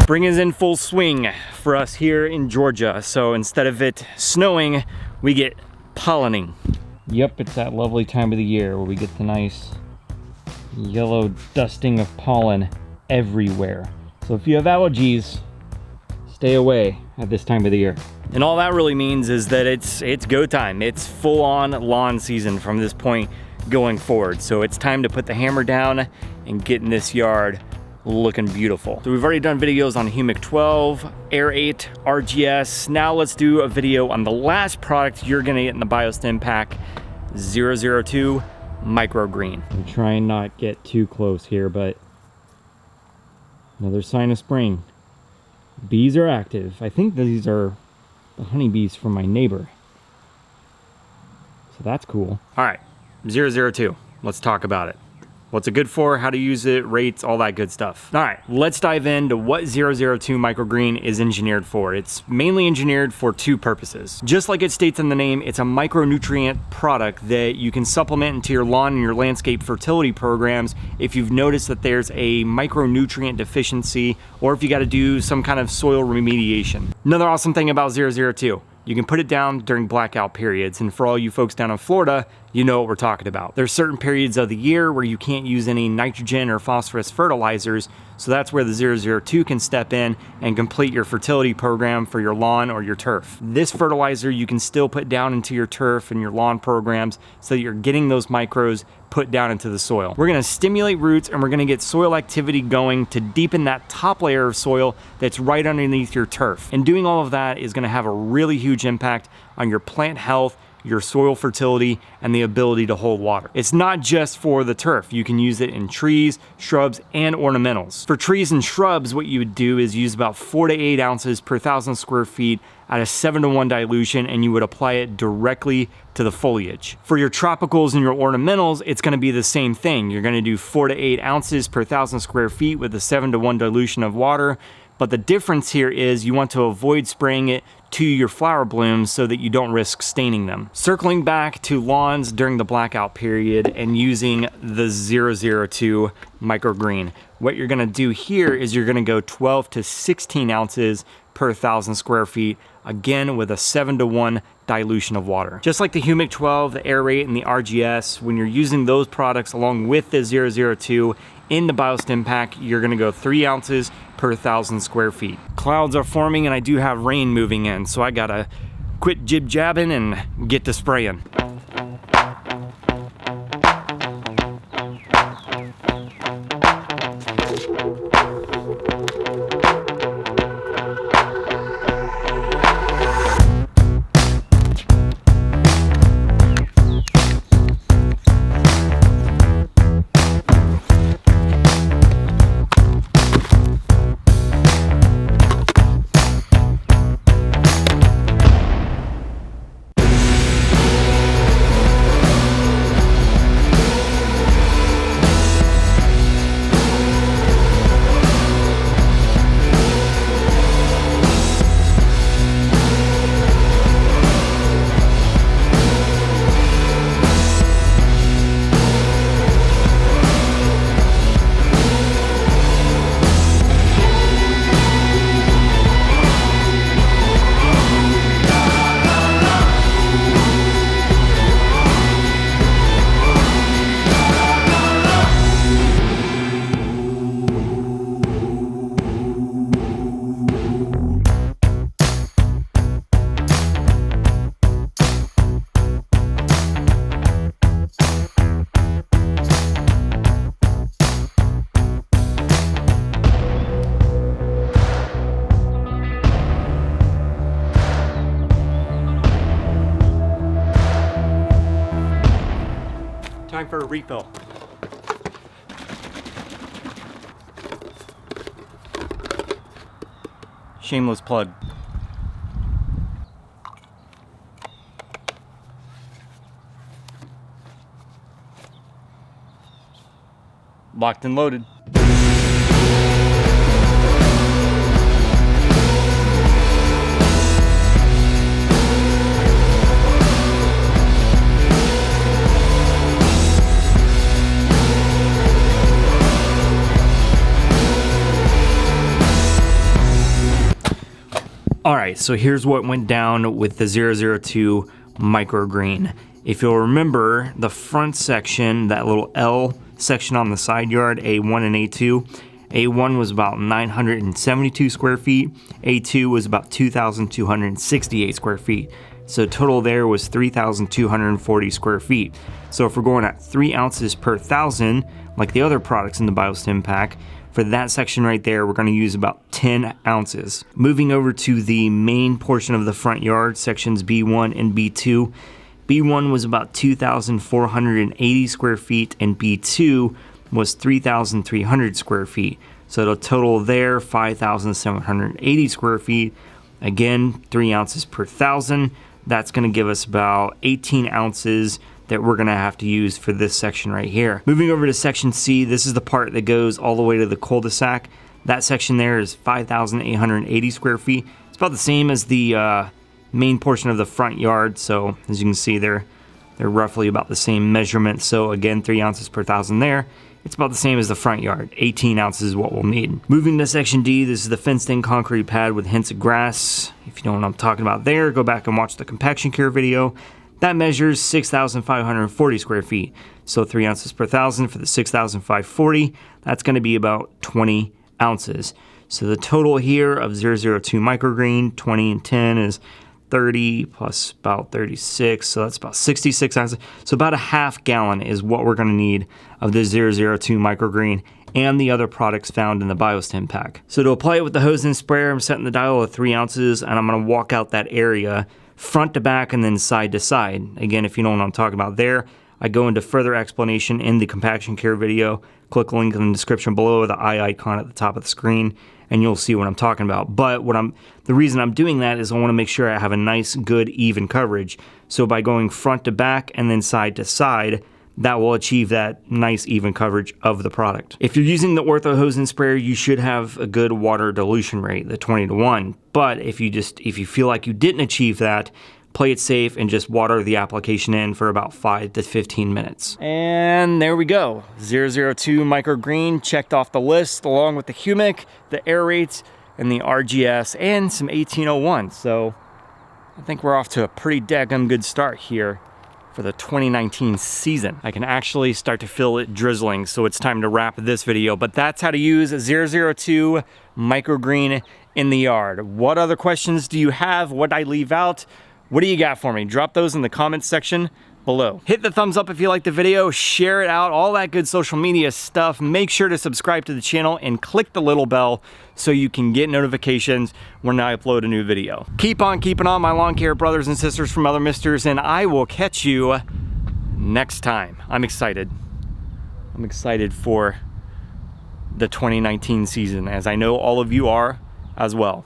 Spring is in full swing for us here in Georgia. So instead of it snowing, we get pollinating. Yep, it's that lovely time of the year where we get the nice yellow dusting of pollen everywhere. So if you have allergies, stay away at this time of the year. And all that really means is that it's go time. It's full on lawn season from this point going forward. So it's time to put the hammer down and get in this yard looking beautiful. So we've already done videos on Humic 12, Aerate, RGS. Now let's do a video on the last product you're gonna get in the Bio-Stim pack, 002 MicroGreene. I'm trying not get too close here, but another sign of spring. Bees are active. I think these are the honeybees from my neighbor. So that's cool. All right, 002, let's talk about it. What's it good for, how to use it, rates, all that good stuff. All right, let's dive into what 002 MicroGreene is engineered for. It's mainly engineered for two purposes. Just like it states in the name, it's a micronutrient product that you can supplement into your lawn and your landscape fertility programs if you've noticed that there's a micronutrient deficiency or if you gotta do some kind of soil remediation. Another awesome thing about 002, you can put it down during blackout periods, and for all you folks down in Florida, you know what we're talking about. There's certain periods of the year where you can't use any nitrogen or phosphorus fertilizers, so that's where the 002 can step in and complete your fertility program for your lawn or your turf. This fertilizer you can still put down into your turf and your lawn programs so that you're getting those micros put down into the soil. We're gonna stimulate roots and we're gonna get soil activity going to deepen that top layer of soil that's right underneath your turf. And doing all of that is gonna have a really huge impact on your plant health, your soil fertility, and the ability to hold water. It's not just for the turf. You can use it in trees, shrubs, and ornamentals. For trees and shrubs, what you would do is use about 4 to 8 ounces per 1,000 square feet at a 7-to-1 dilution, and you would apply it directly to the foliage. For your tropicals and your ornamentals, it's gonna be the same thing. You're gonna do 4 to 8 ounces per 1,000 square feet with a 7-to-1 dilution of water. But the difference here is you want to avoid spraying it to your flower blooms so that you don't risk staining them. Circling back to lawns during the blackout period and using the 002 MicroGreene. What you're gonna do here is you're gonna go 12 to 16 ounces per 1,000 square feet, again with a 7-to-1 dilution of water. Just like the Humic 12, the Aerate, and the RGS, when you're using those products along with the 002 in the Bio-Stim pack, you're gonna go 3 ounces per 1,000 square feet. Clouds are forming and I do have rain moving in, so I gotta quit jib-jabbing and get to spraying. Time for a refill. Shameless plug. Locked and loaded. All right, so here's what went down with the 002 MicroGreene. If you'll remember, the front section, that little L section on the side yard, A1 and A2, A1 was about 972 square feet, A2 was about 2,268 square feet. So total there was 3,240 square feet. So if we're going at 3 ounces per thousand, like the other products in the Bio-Stim pack, for that section right there, we're gonna use about 10 ounces. Moving over to the main portion of the front yard, sections B1 and B2. B1 was about 2,480 square feet and B2 was 3,300 square feet. So the total there, 5,780 square feet. Again, 3 ounces per thousand. That's gonna give us about 18 ounces that we're gonna have to use for this section right here. Moving over to section C, this is the part that goes all the way to the cul-de-sac. That section there is 5,880 square feet. It's about the same as the main portion of the front yard. So as you can see, they're roughly about the same measurement. So again, 3 ounces per thousand there. It's about the same as the front yard. 18 ounces is what we'll need. Moving to section D, this is the fenced-in concrete pad with hints of grass. If you know what I'm talking about there, go back and watch the compaction cure video. That measures 6,540 square feet. So 3 ounces per thousand for the 6,540, that's gonna be about 20 ounces. So the total here of 002 MicroGreene, 20 and 10 is 30 plus about 36, so that's about 66 ounces. So about a half gallon is what we're gonna need of the 002 MicroGreene and the other products found in the Bio-Stim pack. So to apply it with the hose and sprayer, I'm setting the dial at 3 ounces and I'm gonna walk out that area front to back and then side to side. Again, if you know what I'm talking about there, I go into further explanation in the compaction care video. Click the link in the description below, the eye icon at the top of the screen, and you'll see what I'm talking about. But the reason I'm doing that is I want to make sure I have a nice, good, even coverage. So by going front to back and then side to side, that will achieve that nice, even coverage of the product. If you're using the Ortho hose and sprayer, you should have a good water dilution rate, the 20:1. But if you feel like you didn't achieve that, play it safe and just water the application in for about 5 to 15 minutes. And there we go. 002 MicroGreene checked off the list along with the humic, the air rates, and the RGS, and some 1801. So I think we're off to a pretty daggum good start here for the 2019 season. I can actually start to feel it drizzling, so it's time to wrap this video. But that's how to use 002 MicroGreene in the yard. What other questions do you have? What did I leave out? What do you got for me? Drop those in the comments section below. Hit the thumbs up if you liked the video, share it out, all that good social media stuff. Make sure to subscribe to the channel and click the little bell so you can get notifications when I upload a new video. Keep on keeping on, my lawn care brothers and sisters from other misters, and I will catch you next time. I'm excited. I'm excited for the 2019 season, as I know all of you are as well.